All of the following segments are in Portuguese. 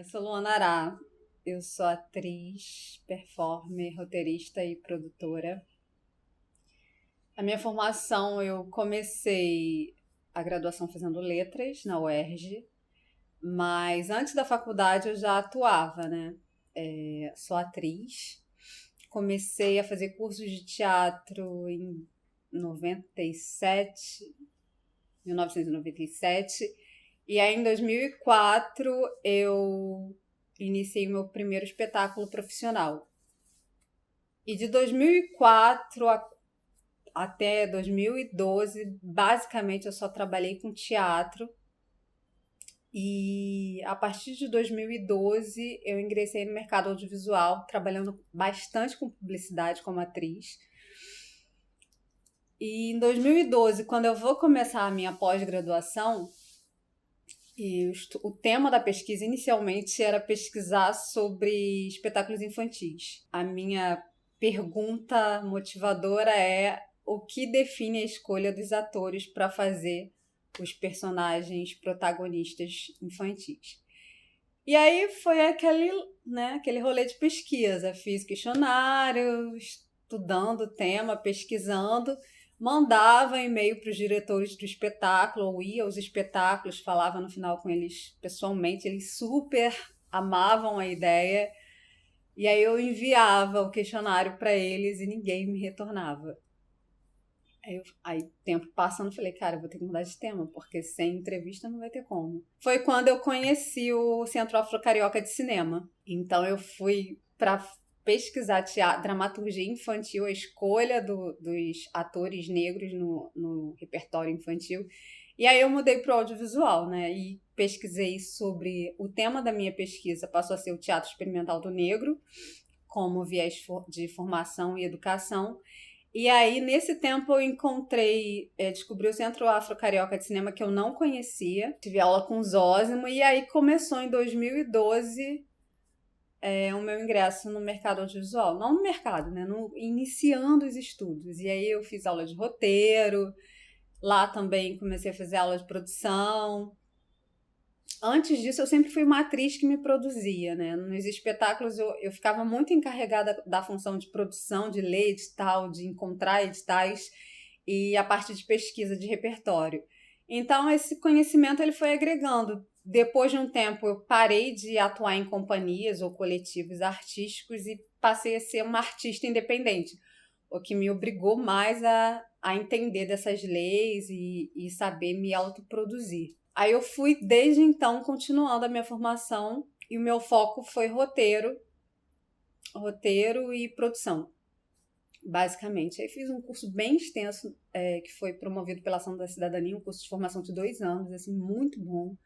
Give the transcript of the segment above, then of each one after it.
Eu sou Luana Ará, eu sou atriz, performer, roteirista e produtora. A minha formação, eu comecei a graduação fazendo letras na UERJ, mas antes da faculdade eu já atuava, né? Sou atriz, comecei a fazer cursos de teatro em 97, 1997, e aí em 2004 eu iniciei o meu primeiro espetáculo profissional. E de 2004 até 2012, basicamente eu só trabalhei com teatro. E a partir de 2012 eu ingressei no mercado audiovisual, trabalhando bastante com publicidade como atriz. E em 2012, quando eu vou começar a minha pós-graduação, o tema da pesquisa inicialmente era pesquisar sobre espetáculos infantis. A minha pergunta motivadora é: o que define a escolha dos atores para fazer os personagens protagonistas infantis? E aí foi aquele rolê de pesquisa. Fiz questionário, estudando o tema, pesquisando, mandava e-mail para os diretores do espetáculo, ou ia aos espetáculos, falava no final com eles pessoalmente, eles super amavam a ideia. E aí eu enviava o questionário para eles e ninguém me retornava. Aí tempo passando, falei, cara, eu vou ter que mudar de tema, porque sem entrevista não vai ter como. Foi quando eu conheci o Centro Afro-Carioca de Cinema. Então eu fui para pesquisar dramaturgia infantil, a escolha dos atores negros no repertório infantil. E aí eu mudei para o audiovisual, né? E pesquisei sobre... O tema da minha pesquisa passou a ser o teatro experimental do negro, como viés de formação e educação. E aí, nesse tempo, eu descobri o Centro Afro-Carioca de Cinema, que eu não conhecia. Tive aula com o Zósimo, e aí começou em 2012 o meu ingresso no mercado audiovisual. Não no mercado, né? Iniciando os estudos. E aí eu fiz aula de roteiro, lá também comecei a fazer aula de produção. Antes disso, eu sempre fui uma atriz que me produzia, né? Nos espetáculos, eu ficava muito encarregada da função de produção, de ler edital, de encontrar editais e a parte de pesquisa de repertório. Então, esse conhecimento ele foi agregando. Depois de um tempo, eu parei de atuar em companhias ou coletivos artísticos e passei a ser uma artista independente, o que me obrigou mais a entender dessas leis e saber me autoproduzir. Aí eu fui, desde então, continuando a minha formação e o meu foco foi roteiro e produção, basicamente. Aí fiz um curso bem extenso, que foi promovido pela Ação da Cidadania, um curso de formação de 2 anos, assim, muito bom,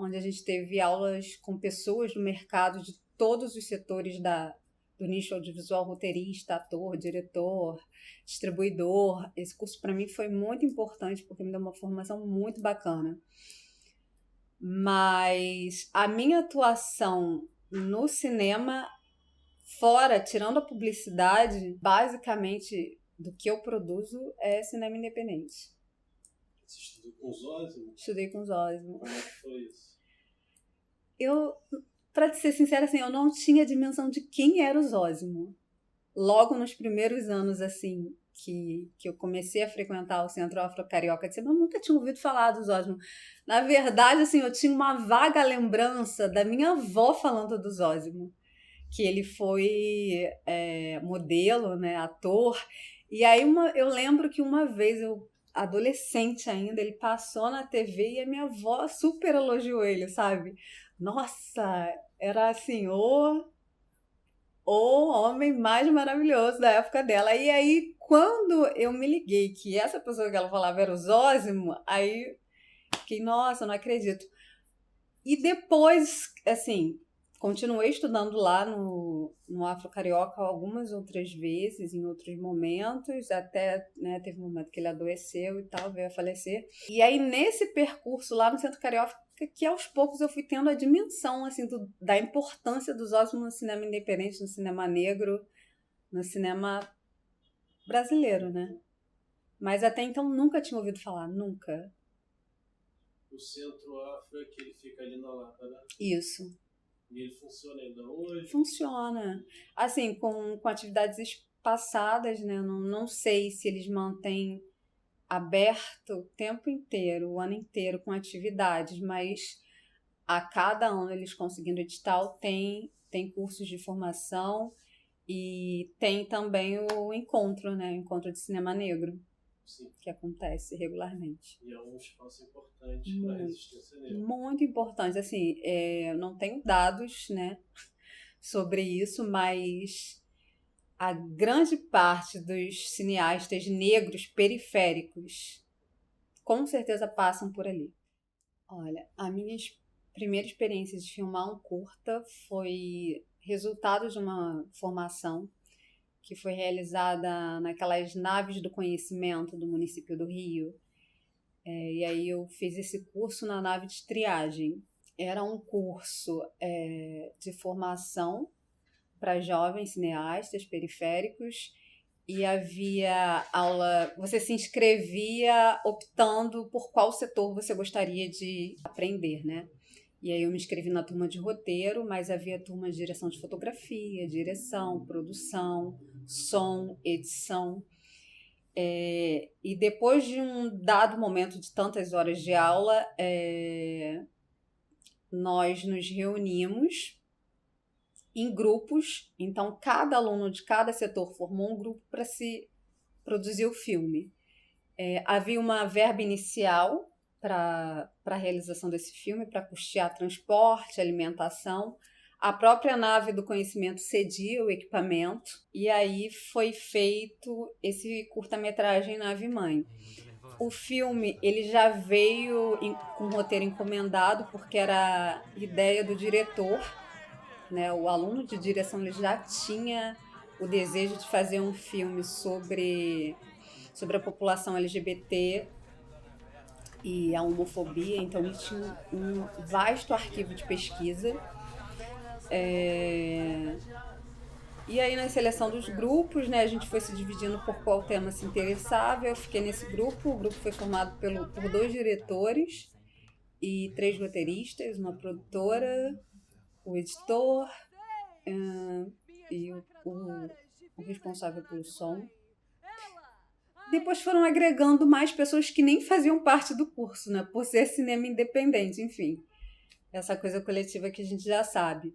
onde a gente teve aulas com pessoas do mercado de todos os setores do nicho audiovisual: roteirista, ator, diretor, distribuidor. Esse curso para mim foi muito importante porque me deu uma formação muito bacana. Mas a minha atuação no cinema, tirando a publicidade, basicamente do que eu produzo é cinema independente. Você estudou com os Zósimo? Estudei com os Zósimo. Como é que foi isso? Pra te ser sincera, assim, eu não tinha dimensão de quem era o Zósimo. Logo nos primeiros anos, assim, que eu comecei a frequentar o Centro Afro-Carioca de Cinema, eu nunca tinha ouvido falar do Zósimo. Na verdade, assim, eu tinha uma vaga lembrança da minha avó falando do Zósimo, que ele foi modelo, né, ator. E aí eu lembro que uma vez, adolescente ainda, ele passou na TV e a minha avó super elogiou ele, sabe? Nossa, era assim, o homem mais maravilhoso da época dela. E aí, quando eu me liguei que essa pessoa que ela falava era o Zósimo, aí fiquei, nossa, não acredito. E depois, assim, continuei estudando lá no Afro Carioca algumas outras vezes, em outros momentos, até, né, teve um momento que ele adoeceu e tal, veio a falecer. E aí, nesse percurso lá no Centro Carioca, que aos poucos eu fui tendo a dimensão, assim, da importância dos Zósimo no cinema independente, no cinema negro, no cinema brasileiro, né? Mas até então nunca tinha ouvido falar, nunca. O Centro Afro é que ele fica ali na Lapa, né? Isso. E ele funciona ainda hoje? Funciona. Assim, com atividades espaçadas, né? Não sei se eles mantêm aberto o tempo inteiro, o ano inteiro, com atividades, mas a cada ano eles conseguindo edital tem cursos de formação e tem também o encontro, né? O encontro de cinema negro, Sim. que acontece regularmente. E é um espaço importante para a resistência negra. Muito importante. Assim, eu não tenho dados, né, sobre isso, mas a grande parte dos cineastas negros periféricos com certeza passam por ali. Olha, a minha primeira experiência de filmar um curta foi resultado de uma formação que foi realizada naquelas naves do conhecimento do município do Rio. E aí eu fiz esse curso na nave de triagem. Era um curso de formação para jovens cineastas periféricos e havia aula, você se inscrevia optando por qual setor você gostaria de aprender, né? E aí eu me inscrevi na turma de roteiro, mas havia turma de direção de fotografia, direção, produção, som, edição. E depois de um dado momento de tantas horas de aula, nós nos reunimos em grupos, então cada aluno de cada setor formou um grupo para se produzir o filme. Havia uma verba inicial para a realização desse filme, para custear transporte, alimentação. A própria nave do conhecimento cedia o equipamento e aí foi feito esse curta-metragem Nave Mãe. O filme ele já veio com um roteiro encomendado porque era ideia do diretor, né? O aluno de direção ele já tinha o desejo de fazer um filme sobre a população LGBT e a homofobia, então ele tinha um vasto arquivo de pesquisa. E aí na seleção dos grupos, né, a gente foi se dividindo por qual tema se interessava. Eu fiquei nesse grupo, o grupo foi formado por 2 diretores e 3 roteiristas, uma produtora, o editor e o responsável pelo som. Depois foram agregando mais pessoas que nem faziam parte do curso, né? Por ser cinema independente, enfim. Essa coisa coletiva que a gente já sabe.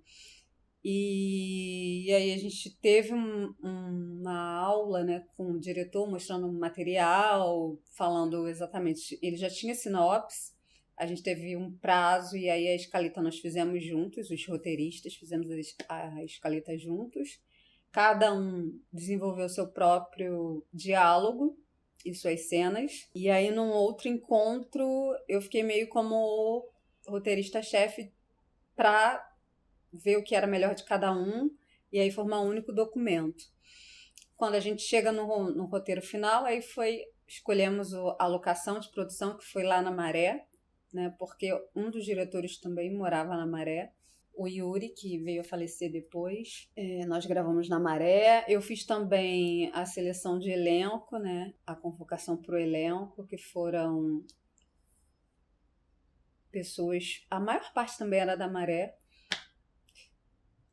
E aí a gente teve uma aula, né, com o diretor mostrando um material, falando exatamente. Ele já tinha sinopse, a gente teve um prazo e aí a escaleta nós fizemos juntos, os roteiristas fizemos a escaleta juntos. Cada um desenvolveu seu próprio diálogo e suas cenas. E aí, num outro encontro, eu fiquei meio como roteirista-chefe para ver o que era melhor de cada um e aí formar um único documento. Quando a gente chega no roteiro final, aí escolhemos a locação de produção, que foi lá na Maré, né? Porque um dos diretores também morava na Maré. O Yuri, que veio a falecer depois. Nós gravamos na Maré. Eu fiz também a seleção de elenco, né? A convocação para o elenco, que foram pessoas... A maior parte também era da Maré,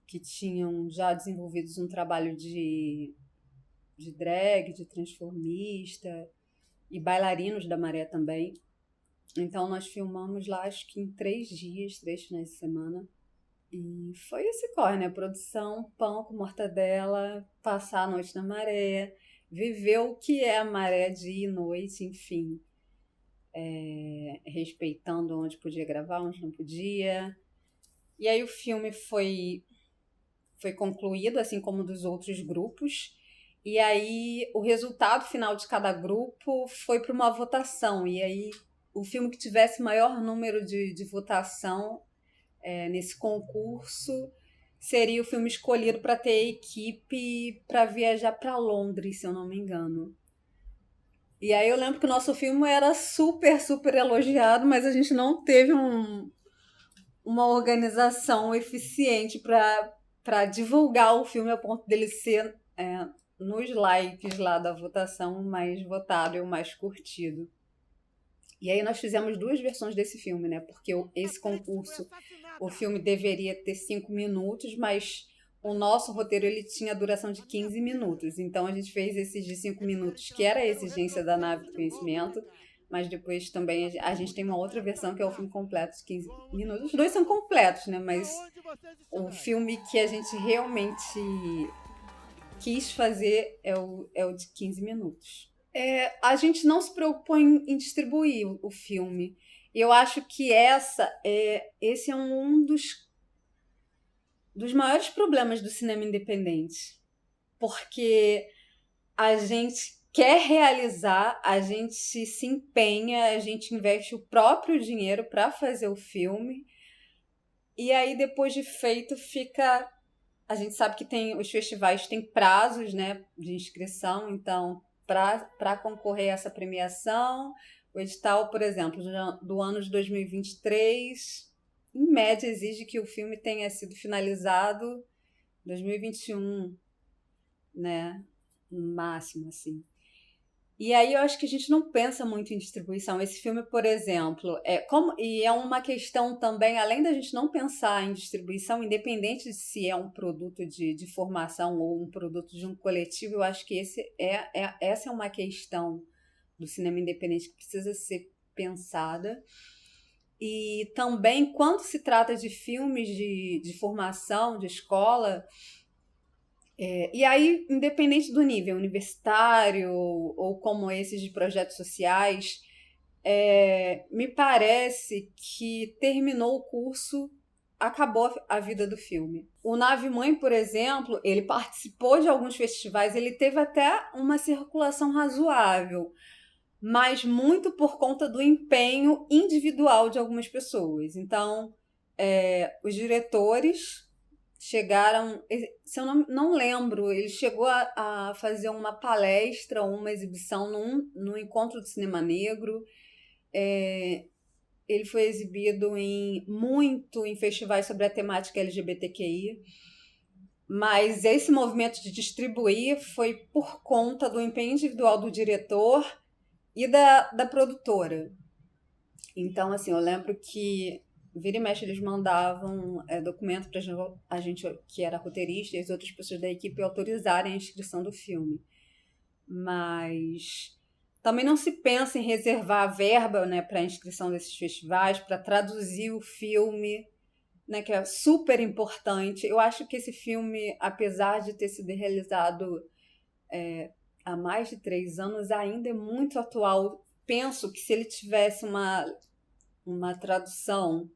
que tinham já desenvolvido um trabalho de drag, de transformista e bailarinos da Maré também. Então nós filmamos lá, acho que em 3 dias, 3 finais de semana. E foi esse corre, né? Produção, pão com mortadela, passar a noite na Maré, viver o que é a Maré dia e noite, enfim. Respeitando onde podia gravar, onde não podia. E aí o filme foi concluído, assim como dos outros grupos. E aí o resultado final de cada grupo foi para uma votação. E aí o filme que tivesse maior número de votação nesse concurso seria o filme escolhido para ter equipe para viajar para Londres, se eu não me engano. E aí eu lembro que o nosso filme era super, super elogiado, mas a gente não teve uma organização eficiente para divulgar o filme a ponto dele ser nos likes lá da votação o mais votado e o mais curtido. E aí nós fizemos 2 versões desse filme, né? Porque esse concurso o filme deveria ter 5 minutos, mas o nosso roteiro ele tinha duração de 15 minutos. Então a gente fez esses de 5 minutos, que era a exigência da nave do conhecimento, mas depois também a gente tem uma outra versão que é o filme completo de 15 minutos. Os dois são completos, né? Mas o filme que a gente realmente quis fazer é o de 15 minutos. A gente não se preocupou em distribuir o filme. Eu acho que esse é um dos maiores problemas do cinema independente. Porque a gente quer realizar, a gente se empenha, a gente investe o próprio dinheiro para fazer o filme. E aí, depois de feito, fica... A gente sabe que os festivais têm prazos, né, de inscrição, então, para concorrer a essa premiação, o edital, por exemplo, do ano de 2023, em média, exige que o filme tenha sido finalizado em 2021, né, no máximo, assim. E aí eu acho que a gente não pensa muito em distribuição. Esse filme, por exemplo, e é uma questão também, além da gente não pensar em distribuição, independente de se é um produto de formação ou um produto de um coletivo, eu acho que essa é uma questão do cinema independente que precisa ser pensada. E também, quando se trata de filmes de formação, de escola... E aí, independente do nível universitário ou como esses de projetos sociais, me parece que terminou o curso, acabou a vida do filme. O Nave Mãe, por exemplo, ele participou de alguns festivais, ele teve até uma circulação razoável, mas muito por conta do empenho individual de algumas pessoas. Então, os diretores chegaram, se eu não lembro, ele chegou a fazer uma palestra ou uma exibição num encontro de cinema negro. Ele foi exibido muito em festivais sobre a temática LGBTQI, mas esse movimento de distribuir foi por conta do empenho individual do diretor e da produtora. Então, assim, eu lembro que vira e mexe eles mandavam documento para a gente que era roteirista e as outras pessoas da equipe autorizarem a inscrição do filme. Mas também não se pensa em reservar verba, né, para a inscrição desses festivais, para traduzir o filme, né, que é super importante. Eu acho que esse filme, apesar de ter sido realizado há mais de 3 anos, ainda é muito atual. Penso que se ele tivesse uma tradução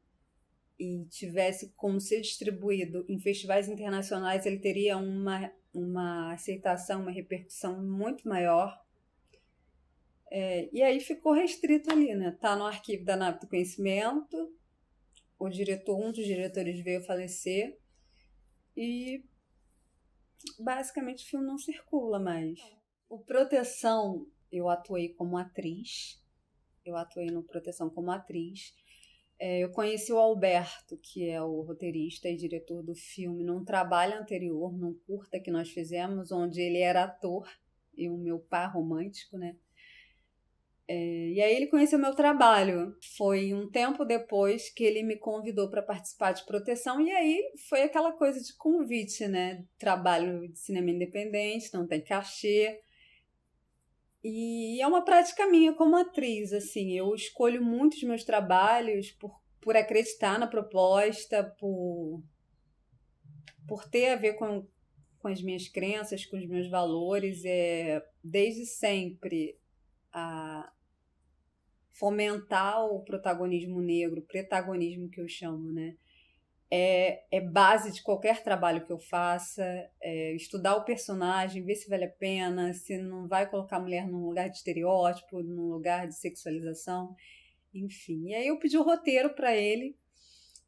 e tivesse como ser distribuído em festivais internacionais, ele teria uma aceitação, uma repercussão muito maior. E aí ficou restrito ali, né? Tá no arquivo da Nave do Conhecimento, um dos diretores veio falecer e basicamente o filme não circula mais. O Proteção, eu atuei como atriz, no Proteção como atriz. Eu conheci o Alberto, que é o roteirista e diretor do filme, num trabalho anterior, num curta que nós fizemos, onde ele era ator e o meu par romântico, né? E aí ele conheceu meu trabalho. Foi um tempo depois que ele me convidou para participar de Proteção, e aí foi aquela coisa de convite, né? Trabalho de cinema independente, não tem cachê. E é uma prática minha como atriz, assim, eu escolho muito os meus trabalhos por acreditar na proposta, por ter a ver com as minhas crenças, com os meus valores, desde sempre a fomentar o protagonismo negro, protagonismo que eu chamo, né? É base de qualquer trabalho que eu faça, estudar o personagem, ver se vale a pena, se não vai colocar a mulher num lugar de estereótipo, num lugar de sexualização, enfim. E aí eu pedi o roteiro para ele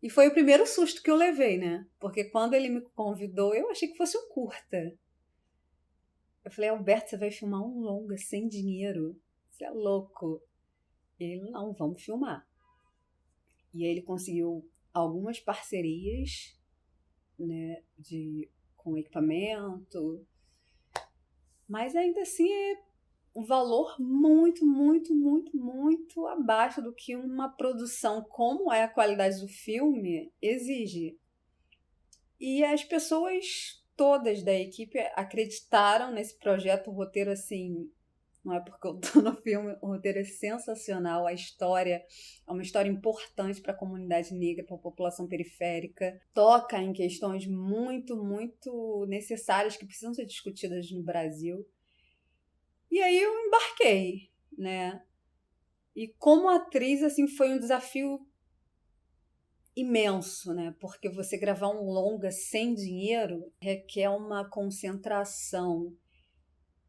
e foi o primeiro susto que eu levei, né? Porque quando ele me convidou, eu achei que fosse um curta. Eu falei, Alberto, você vai filmar um longa sem dinheiro? Você é louco. E ele, não, vamos filmar. E aí ele conseguiu algumas parcerias, né, com equipamento, mas ainda assim um valor muito, muito, muito, muito abaixo do que uma produção como é a qualidade do filme exige. E as pessoas todas da equipe acreditaram nesse projeto. O roteiro, assim, não é porque eu tô no filme, o roteiro é sensacional, a história é uma história importante para a comunidade negra, para a população periférica, toca em questões muito, muito necessárias que precisam ser discutidas no Brasil. E aí eu embarquei, né? E como atriz, assim, foi um desafio imenso, né? Porque você gravar um longa sem dinheiro requer uma concentração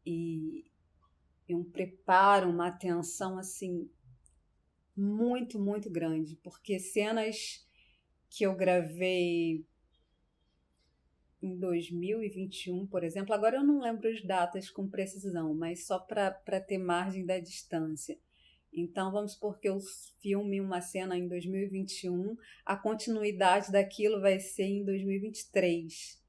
e um preparo, uma atenção, assim, muito, muito grande. Porque cenas que eu gravei em 2021, por exemplo, agora eu não lembro as datas com precisão, mas só para ter margem da distância. Então, vamos supor que eu filme uma cena em 2021, a continuidade daquilo vai ser em 2023.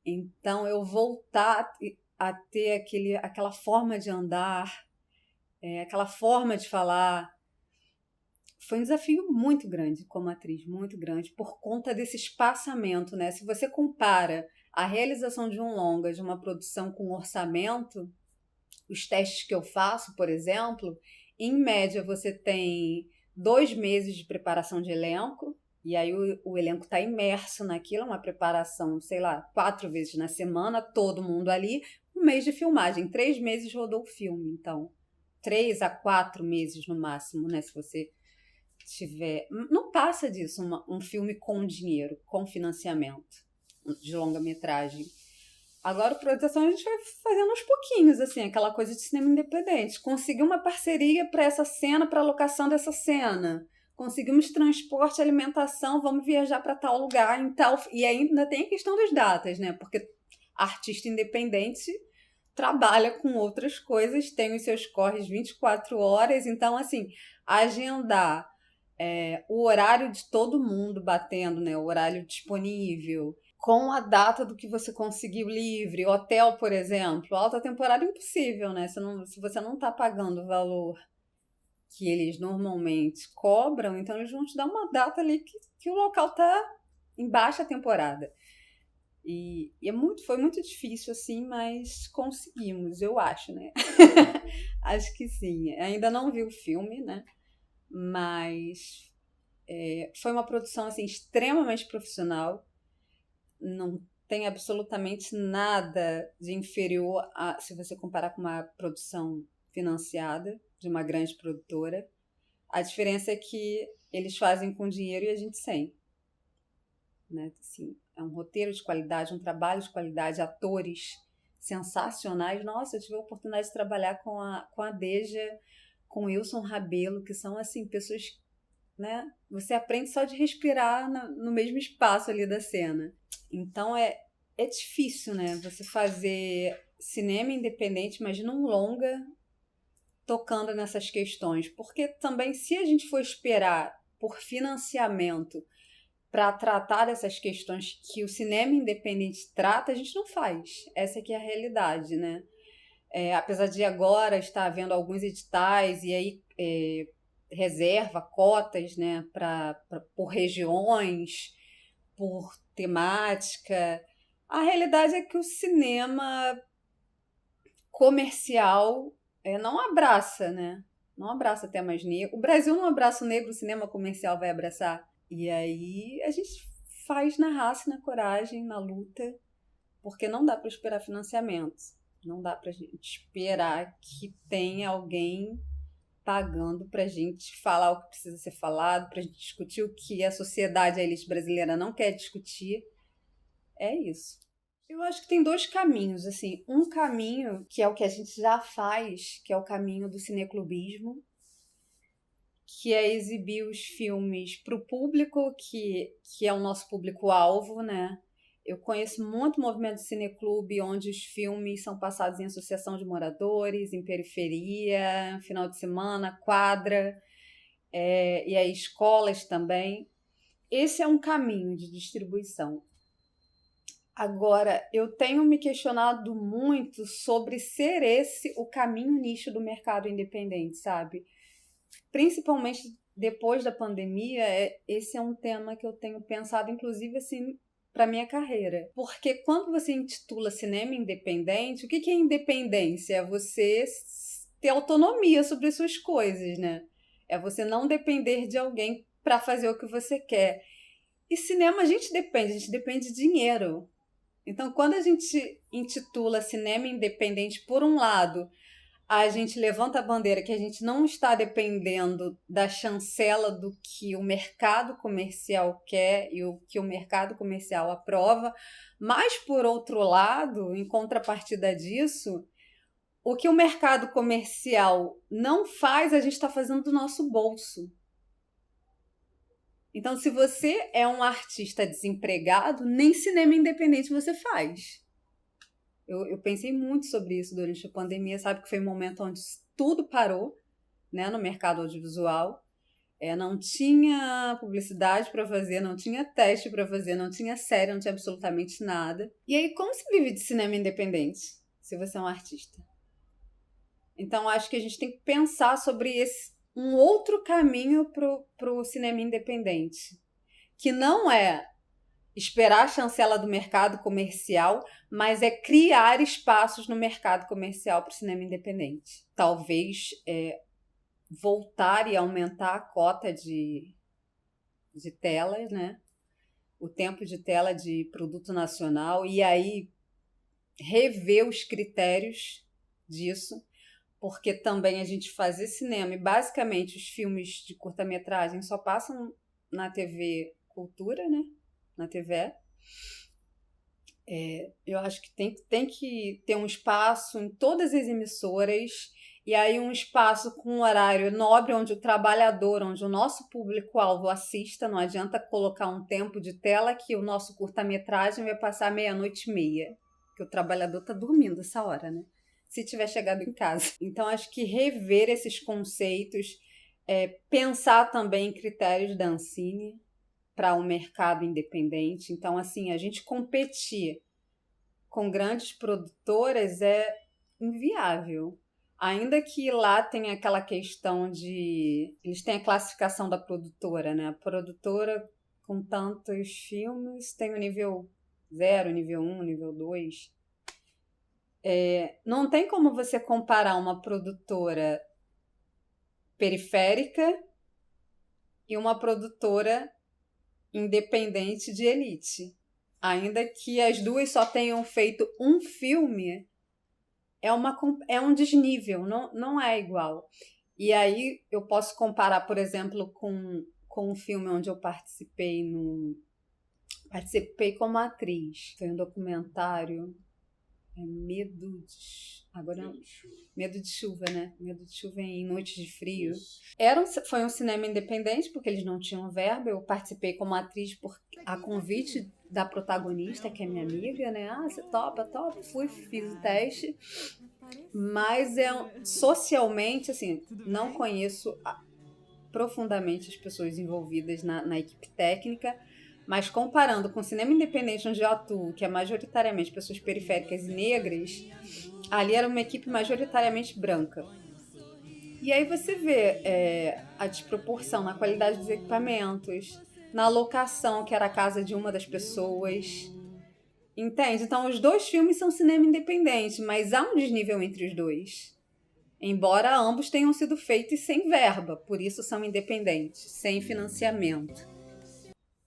Então, eu voltar a ter aquela forma de andar, aquela forma de falar, foi um desafio muito grande como atriz, muito grande, por conta desse espaçamento, né? Se você compara a realização de um longa, de uma produção com orçamento, os testes que eu faço, por exemplo, em média você tem 2 meses de preparação de elenco, e aí o elenco está imerso naquilo, uma preparação, sei lá, 4 vezes na semana, todo mundo ali, 1 mês de filmagem, 3 meses rodou o filme, então 3 a 4 meses no máximo, né, se você tiver... Não passa disso um filme com dinheiro, com financiamento de longa-metragem. Agora, a produção a gente vai fazendo aos pouquinhos, assim, aquela coisa de cinema independente. Conseguir uma parceria para essa cena, para a locação dessa cena. Conseguimos transporte, alimentação, vamos viajar para tal lugar, em tal... E ainda tem a questão das datas, né? Porque artista independente trabalha com outras coisas, tem os seus corres 24 horas, então, assim, agendar o horário de todo mundo batendo, né? O horário disponível, com a data do que você conseguiu livre, hotel, por exemplo, alta temporada é impossível, né? Se você não está pagando o valor que eles normalmente cobram, então eles vão te dar uma data ali que o local está em baixa temporada. E foi muito difícil, assim, mas conseguimos, eu acho, né? Acho que sim. Ainda não vi o filme, né? Mas foi uma produção, assim, extremamente profissional. Não tem absolutamente nada de inferior se você comparar com uma produção financiada de uma grande produtora. A diferença é que eles fazem com dinheiro e a gente sem. Né? Assim, é um roteiro de qualidade, um trabalho de qualidade, atores sensacionais. Nossa, eu tive a oportunidade de trabalhar com a Deja, com o Wilson Rabelo, que são, assim, pessoas... Né? Você aprende só de respirar no mesmo espaço ali da cena. Então é difícil, né? Você fazer cinema independente, imagina um longa tocando nessas questões. Porque também, se a gente for esperar por financiamento para tratar dessas questões que o cinema independente trata, a gente não faz. Essa aqui é a realidade, né? Apesar de agora estar havendo alguns editais e aí reserva cotas, né, por regiões, por temática. A realidade é que o cinema comercial não abraça, né? Não abraça temas negros. O Brasil não abraça o negro, o cinema comercial vai abraçar. E aí a gente faz na raça, na coragem, na luta, porque não dá para esperar financiamento. Não dá para a gente esperar que tenha alguém pagando para a gente falar o que precisa ser falado, para a gente discutir o que a sociedade, a elite brasileira não quer discutir. É isso. Eu acho que tem 2 caminhos, assim. Um caminho, que é o que a gente já faz, que é o caminho do cineclubismo, que é exibir os filmes para o público, que é o nosso público-alvo, né? Eu conheço muito movimento de cineclube, onde os filmes são passados em associação de moradores, em periferia, final de semana, quadra, e aí escolas também. Esse é um caminho de distribuição. Agora, eu tenho me questionado muito sobre ser esse o caminho nicho do mercado independente, sabe? Principalmente depois da pandemia, esse é um tema que eu tenho pensado, inclusive, assim, para minha carreira. Porque quando você intitula cinema independente, o que é independência? É você ter autonomia sobre as suas coisas, né? É você não depender de alguém para fazer o que você quer. E cinema a gente depende de dinheiro. Então, quando a gente intitula cinema independente, por um lado, a gente levanta a bandeira que a gente não está dependendo da chancela do que o mercado comercial quer e o que o mercado comercial aprova, mas, por outro lado, em contrapartida disso, o que o mercado comercial não faz, a gente está fazendo do nosso bolso. Então, se você é um artista desempregado, nem cinema independente você faz. Eu pensei muito sobre isso durante a pandemia, sabe? Que foi um momento onde tudo parou, né, no mercado audiovisual. Não tinha publicidade para fazer, não tinha teste para fazer, não tinha série, não tinha absolutamente nada. E aí, como se vive de cinema independente, se você é um artista? Então, acho que a gente tem que pensar sobre um outro caminho pro cinema independente, que não é esperar a chancela do mercado comercial, mas é criar espaços no mercado comercial para o cinema independente. Talvez voltar e aumentar a cota de telas, né? O tempo de tela de produto nacional, e aí rever os critérios disso, porque também a gente fazer cinema, e basicamente os filmes de curta-metragem só passam na TV Cultura, né? Na TV. Eu acho que tem que ter um espaço em todas as emissoras, e aí um espaço com um horário nobre, onde o trabalhador, onde o nosso público-alvo assista. Não adianta colocar um tempo de tela que o nosso curta-metragem vai passar 00:30, que o trabalhador está dormindo essa hora, né? Se tiver chegado em casa. Então, acho que rever esses conceitos, pensar também em critérios da Ancine para um mercado independente. Então, assim, a gente competir com grandes produtoras é inviável. Ainda que lá tenha aquela questão de... Eles têm a classificação da produtora, né? A produtora com tantos filmes tem o nível 0, nível 1, nível 2. Não tem como você comparar uma produtora periférica e uma produtora independente de elite. Ainda que as duas só tenham feito um filme, é um desnível, não é igual. E aí eu posso comparar, por exemplo, com um filme onde eu participei como atriz. Foi um documentário, Medo de Chuva, né? Medo de Chuva em Noites de Frio. Foi um cinema independente, porque eles não tinham verba. Eu participei como atriz a convite da protagonista, que é minha amiga, né? Você topa? Topa. Fiz o teste. Mas socialmente, assim, não conheço profundamente as pessoas envolvidas na equipe técnica, mas comparando com o cinema independente onde eu atuo, que é majoritariamente pessoas periféricas e negras, ali era uma equipe majoritariamente branca. E aí você vê a desproporção na qualidade dos equipamentos, na locação, que era a casa de uma das pessoas. Entende? Então, os dois filmes são cinema independente, mas há um desnível entre os dois. Embora ambos tenham sido feitos sem verba, por isso são independentes, sem financiamento.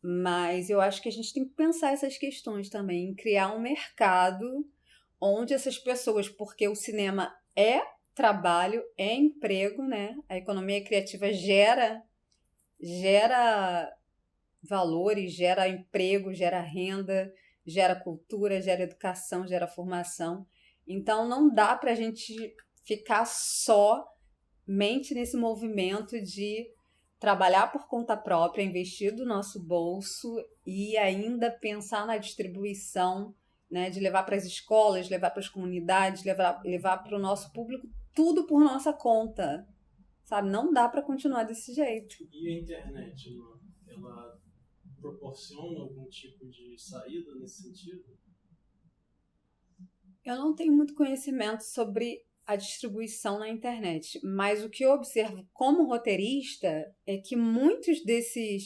Mas eu acho que a gente tem que pensar essas questões também, em criar um mercado onde essas pessoas, porque o cinema é trabalho, é emprego, né? A economia criativa gera valores, gera emprego, gera renda, gera cultura, gera educação, gera formação. Então não dá para a gente ficar somente nesse movimento de trabalhar por conta própria, investir do nosso bolso e ainda pensar na distribuição, né, de levar para as escolas, levar para as comunidades, levar para o nosso público, tudo por nossa conta, sabe? Não dá para continuar desse jeito. E a internet, ela proporciona algum tipo de saída nesse sentido? Eu não tenho muito conhecimento sobre a distribuição na internet, mas o que eu observo como roteirista é que muitos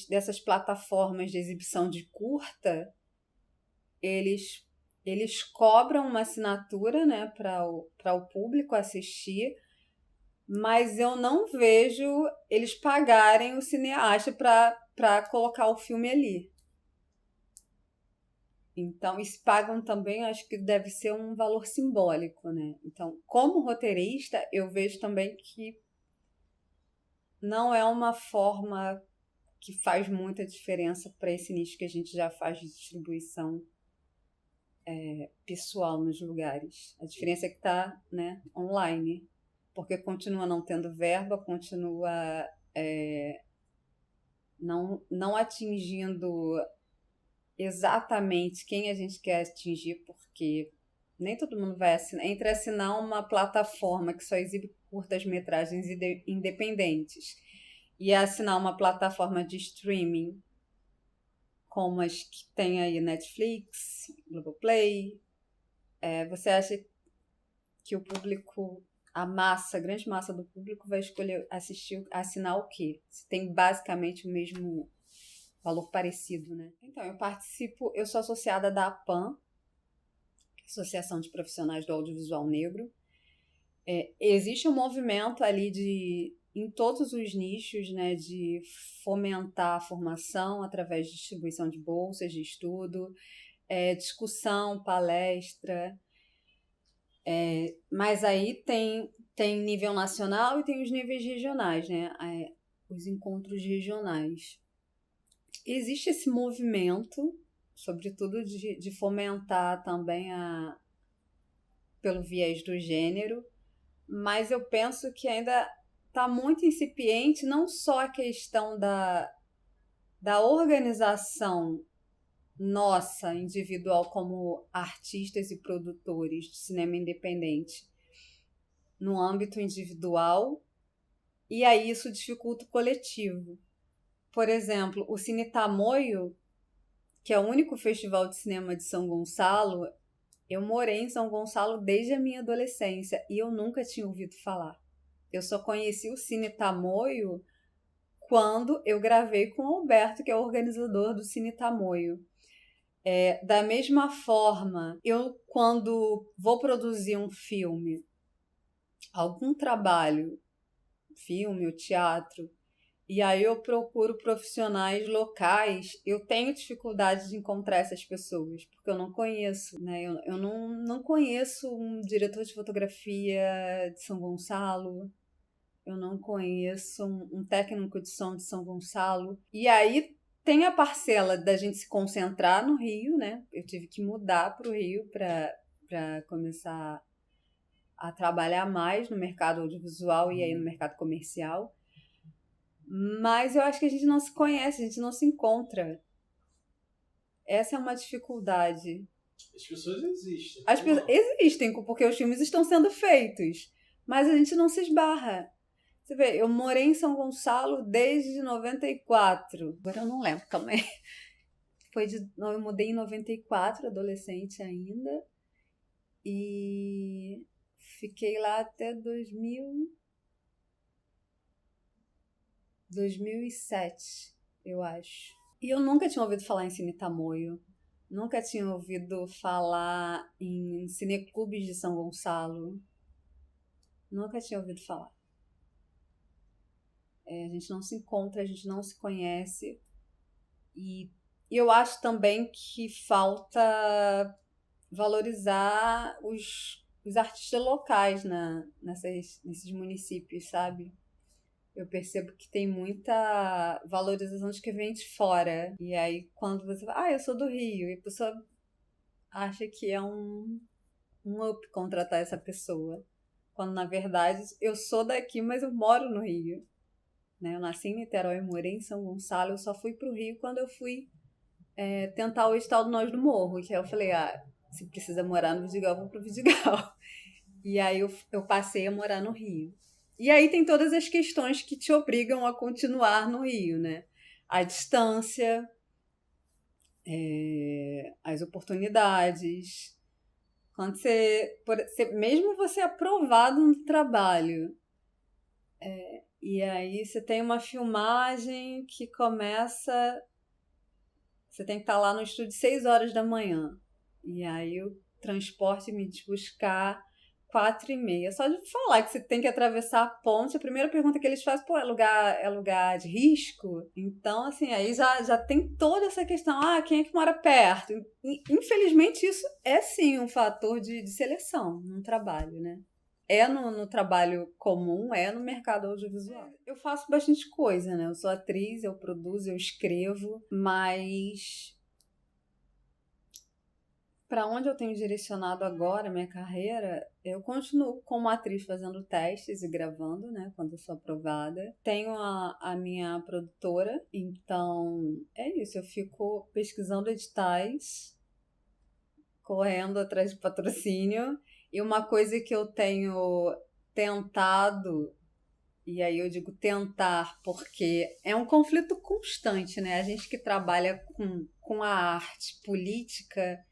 dessas plataformas de exibição de curta, eles cobram uma assinatura, né, para o público assistir, mas eu não vejo eles pagarem o cineasta para colocar o filme ali. Então, e se pagam também, acho que deve ser um valor simbólico, né? Então, como roteirista, eu vejo também que não é uma forma que faz muita diferença para esse nicho que a gente já faz de distribuição pessoal nos lugares. A diferença é que está, né, online, porque continua não tendo verba, continua não atingindo exatamente quem a gente quer atingir, porque nem todo mundo vai assinar. Entre assinar uma plataforma que só exibe curtas-metragens independentes e assinar uma plataforma de streaming como as que tem aí Netflix, Globoplay, você acha que o público, a grande massa do público vai escolher assinar o quê? Se tem basicamente o mesmo valor parecido, né? Então, eu sou associada da APAN, Associação de Profissionais do Audiovisual Negro. Existe um movimento ali em todos os nichos, né, de fomentar a formação através de distribuição de bolsas de estudo, discussão, palestra, mas aí tem nível nacional e tem os níveis regionais, né, os encontros regionais. Existe esse movimento, sobretudo de fomentar também pelo viés do gênero, mas eu penso que ainda está muito incipiente não só a questão da organização nossa, individual, como artistas e produtores de cinema independente, no âmbito individual, e aí isso dificulta o coletivo. Por exemplo, o Cine Tamoio, que é o único festival de cinema de São Gonçalo, eu morei em São Gonçalo desde a minha adolescência e eu nunca tinha ouvido falar. Eu só conheci o Cine Tamoio quando eu gravei com o Alberto, que é o organizador do Cine Tamoio. Da mesma forma, eu quando vou produzir um filme, algum trabalho, filme ou teatro, e aí eu procuro profissionais locais, eu tenho dificuldade de encontrar essas pessoas, porque eu não conheço, né? Eu não conheço um diretor de fotografia de São Gonçalo, eu não conheço um técnico de som de São Gonçalo. E aí tem a parcela da gente se concentrar no Rio, né? Eu tive que mudar para o Rio para começar a trabalhar mais no mercado audiovisual e aí no mercado comercial. Mas eu acho que a gente não se conhece, a gente não se encontra. Essa é uma dificuldade. As pessoas existem. As pessoas existem, porque os filmes estão sendo feitos, mas a gente não se esbarra. Você vê, eu morei em São Gonçalo desde 94. Agora eu não lembro, calma aí. Eu mudei em 94, adolescente ainda. E fiquei lá até 2007, eu acho. E eu nunca tinha ouvido falar em Cine Tamoio. Nunca tinha ouvido falar em cineclubes de São Gonçalo. Nunca tinha ouvido falar. A gente não se encontra, a gente não se conhece. E eu acho também que falta valorizar os artistas locais nesses municípios, sabe? Eu percebo que tem muita valorização de quem vem de fora. E aí, quando você fala, eu sou do Rio, e a pessoa acha que é um up contratar essa pessoa. Quando, na verdade, eu sou daqui, mas eu moro no Rio. Né? Eu nasci em Niterói, morei em São Gonçalo, eu só fui pro Rio quando eu fui tentar o edital do Nós do Morro, que aí eu falei, se precisa morar no Vidigal, eu vou pro Vidigal. E aí eu passei a morar no Rio. E aí tem todas as questões que te obrigam a continuar no Rio, né? A distância, as oportunidades, Quando mesmo você aprovado no trabalho, e aí você tem uma filmagem que começa, você tem que estar lá no estúdio 6 horas da manhã, e aí o transporte me diz buscar 4h30. Só de falar que você tem que atravessar a ponte, a primeira pergunta que eles fazem, pô, é lugar de risco? Então, assim, aí já tem toda essa questão, quem é que mora perto? Infelizmente, isso é sim um fator de seleção no trabalho, né? É no trabalho comum, é no mercado audiovisual. Eu faço bastante coisa, né? Eu sou atriz, eu produzo, eu escrevo, mas para onde eu tenho direcionado agora a minha carreira, eu continuo como atriz fazendo testes e gravando, né, quando eu sou aprovada. Tenho a minha produtora, então é isso, eu fico pesquisando editais, correndo atrás de patrocínio, e uma coisa que eu tenho tentado, e aí eu digo tentar porque é um conflito constante, né? A gente que trabalha com a arte política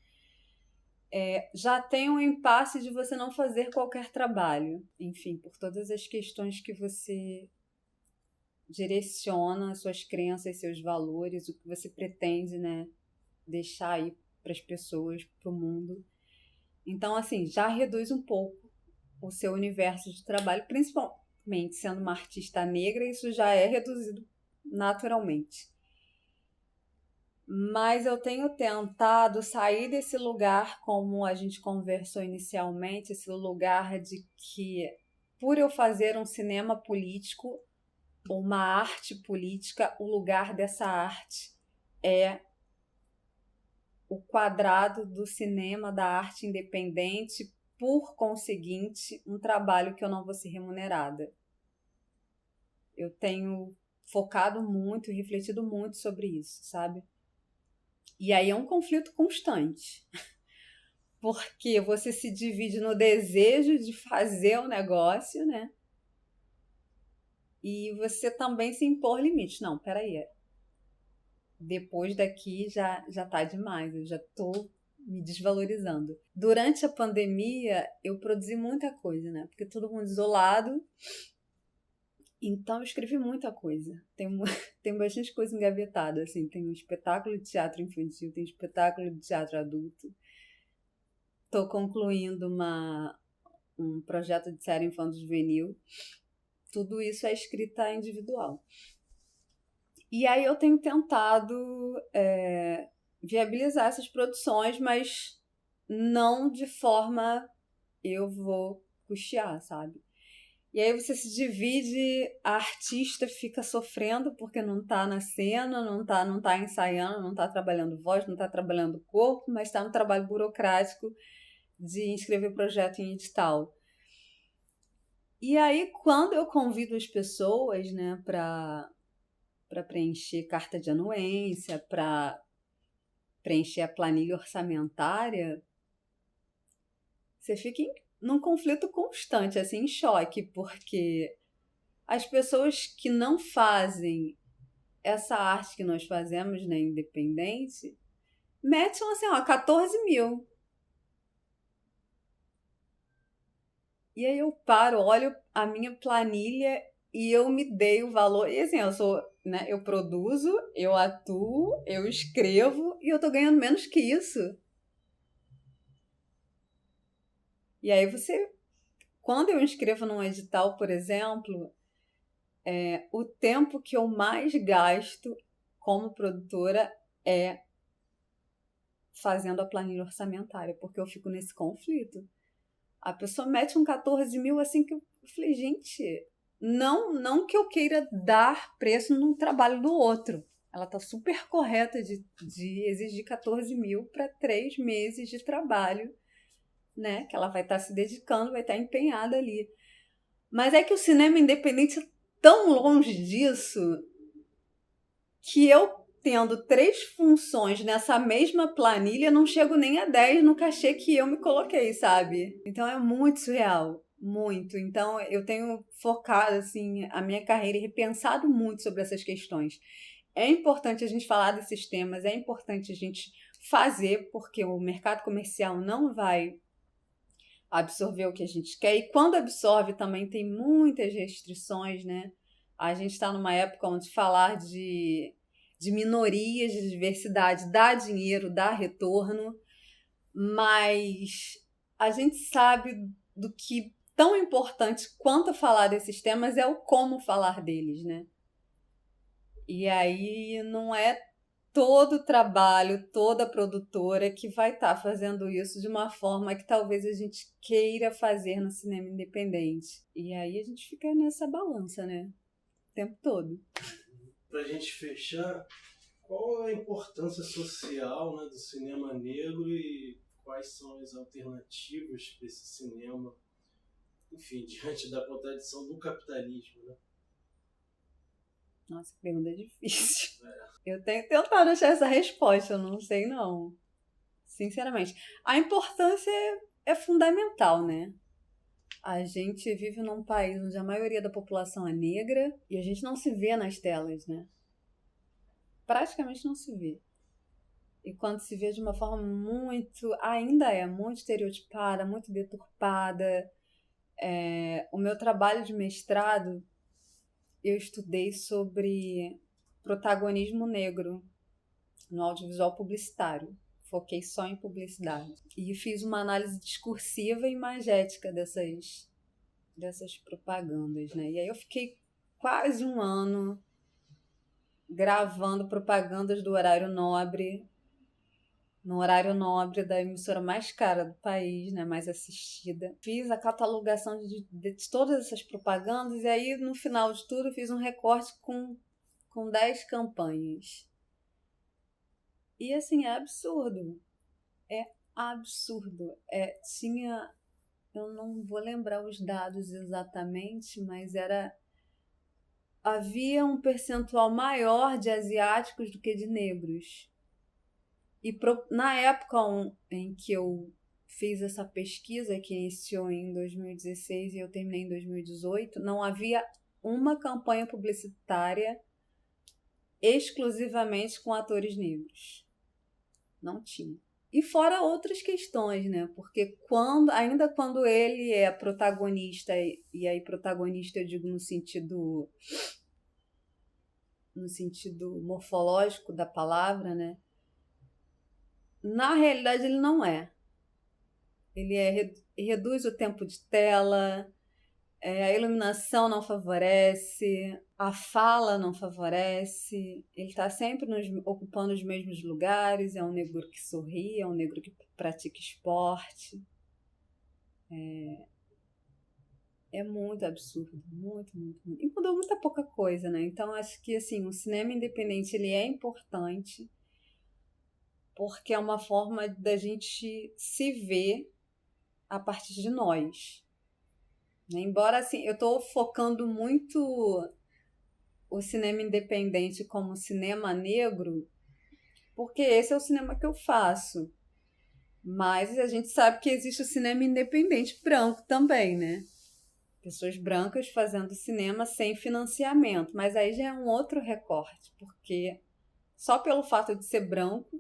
já tem um impasse de você não fazer qualquer trabalho. Enfim, por todas as questões que você direciona, suas crenças, seus valores, o que você pretende, né, deixar aí para as pessoas, para o mundo. Então, assim, já reduz um pouco o seu universo de trabalho, principalmente sendo uma artista negra, isso já é reduzido naturalmente. Mas eu tenho tentado sair desse lugar, como a gente conversou inicialmente, esse lugar de que, por eu fazer um cinema político, uma arte política, o lugar dessa arte é o quadrado do cinema, da arte independente, por conseguinte, um trabalho que eu não vou ser remunerada. Eu tenho focado muito e refletido muito sobre isso, sabe? E aí é um conflito constante, porque você se divide no desejo de fazer o negócio, né? E você também se impor limites. Não, peraí, depois daqui já tá demais, eu já tô me desvalorizando. Durante a pandemia, eu produzi muita coisa, né? Porque todo mundo isolado, então eu escrevi muita coisa. Tem bastante coisa engavetada, assim. Tem um espetáculo de teatro infantil, tem espetáculo de teatro adulto. Estou concluindo um projeto de série infanto-juvenil. Tudo isso é escrita individual. E aí eu tenho tentado viabilizar essas produções, mas não de forma eu vou custear, sabe? E aí você se divide, a artista fica sofrendo porque não tá na cena, não tá ensaiando, não tá trabalhando voz, não tá trabalhando corpo, mas está no trabalho burocrático de inscrever projeto em edital. E aí, quando eu convido as pessoas, né, para preencher carta de anuência, para preencher a planilha orçamentária, você fica num conflito constante, assim, em choque, porque as pessoas que não fazem essa arte que nós fazemos, né, independente, metem assim, 14 mil. E aí eu paro, olho a minha planilha e eu me dei o valor. E assim, eu produzo, eu atuo, eu escrevo e eu tô ganhando menos que isso. E aí quando eu inscrevo num edital, por exemplo, o tempo que eu mais gasto como produtora é fazendo a planilha orçamentária, porque eu fico nesse conflito. A pessoa mete um 14 mil assim que eu falei, gente, não que eu queira dar preço no trabalho do outro. Ela tá super correta de exigir 14 mil para 3 meses de trabalho, né? Que ela vai estar se dedicando, vai estar empenhada ali. Mas é que o cinema independente é tão longe disso que eu, tendo 3 funções nessa mesma planilha, não chego nem a 10 no cachê que eu me coloquei, sabe? Então é muito surreal, muito. Então eu tenho focado assim a minha carreira e repensado muito sobre essas questões. É importante a gente falar desses temas, é importante a gente fazer, porque o mercado comercial não vai absorver o que a gente quer. E quando absorve também tem muitas restrições, né? A gente está numa época onde falar de minorias, de diversidade dá dinheiro, dá retorno, mas a gente sabe do que tão importante quanto falar desses temas é o como falar deles, né? E aí não é todo trabalho, toda produtora que vai estar fazendo isso de uma forma que talvez a gente queira fazer no cinema independente. E aí a gente fica nessa balança, né? O tempo todo. Pra gente fechar, qual a importância social, né, do cinema negro e quais são as alternativas para esse cinema, enfim, diante da contradição do capitalismo, né? Nossa, que pergunta difícil. Eu tenho tentado achar essa resposta, eu não sei não. Sinceramente. A importância é fundamental, né? A gente vive num país onde a maioria da população é negra e a gente não se vê nas telas, né? Praticamente não se vê. E quando se vê de uma forma ainda é muito estereotipada, muito deturpada. O meu trabalho de mestrado, eu estudei sobre protagonismo negro no audiovisual publicitário. Foquei só em publicidade. E fiz uma análise discursiva e imagética dessas propagandas, né? E aí eu fiquei quase um ano gravando propagandas do horário nobre, no horário nobre da emissora mais cara do país, né, mais assistida. Fiz a catalogação de todas essas propagandas e aí, no final de tudo, fiz um recorte com 10 campanhas. E, assim, é absurdo. É absurdo. Eu não vou lembrar os dados exatamente, mas havia um percentual maior de asiáticos do que de negros. E na época em que eu fiz essa pesquisa, que iniciou em 2016 e eu terminei em 2018, não havia uma campanha publicitária exclusivamente com atores negros. Não tinha. E fora outras questões, né? Porque ainda quando ele é protagonista, e aí protagonista eu digo no sentido morfológico da palavra, né? Na realidade, ele não é. Ele reduz o tempo de tela, a iluminação não favorece, a fala não favorece, ele está sempre ocupando os mesmos lugares, é um negro que sorri, é um negro que pratica esporte. É muito absurdo, muito, muito, muito. E mudou muita pouca coisa, né? Então, acho que assim, o cinema independente ele é importante porque é uma forma da gente se ver a partir de nós. Embora, assim, eu estou focando muito o cinema independente como cinema negro, porque esse é o cinema que eu faço. Mas a gente sabe que existe o cinema independente branco também, né? Pessoas brancas fazendo cinema sem financiamento. Mas aí já é um outro recorte, porque só pelo fato de ser branco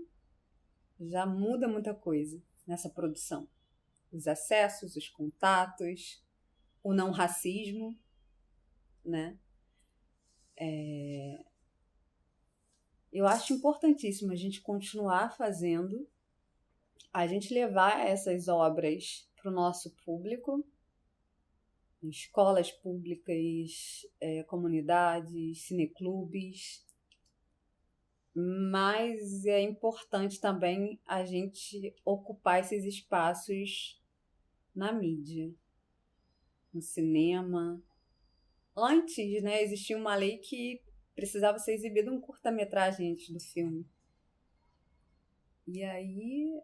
já muda muita coisa nessa produção. Os acessos, os contatos, o não racismo, né? Eu acho importantíssimo a gente continuar fazendo, a gente levar essas obras para o nosso público, escolas públicas, comunidades, cineclubes, mas é importante também a gente ocupar esses espaços na mídia, no cinema. Antes, né, existia uma lei que precisava ser exibido um curta-metragem antes do filme. E aí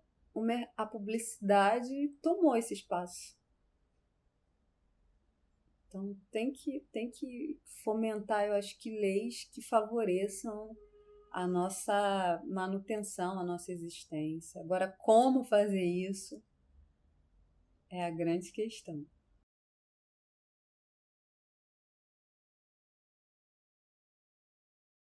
a publicidade tomou esse espaço. Então tem que fomentar, eu acho que leis que favoreçam a nossa manutenção, a nossa existência. Agora, como fazer isso é a grande questão.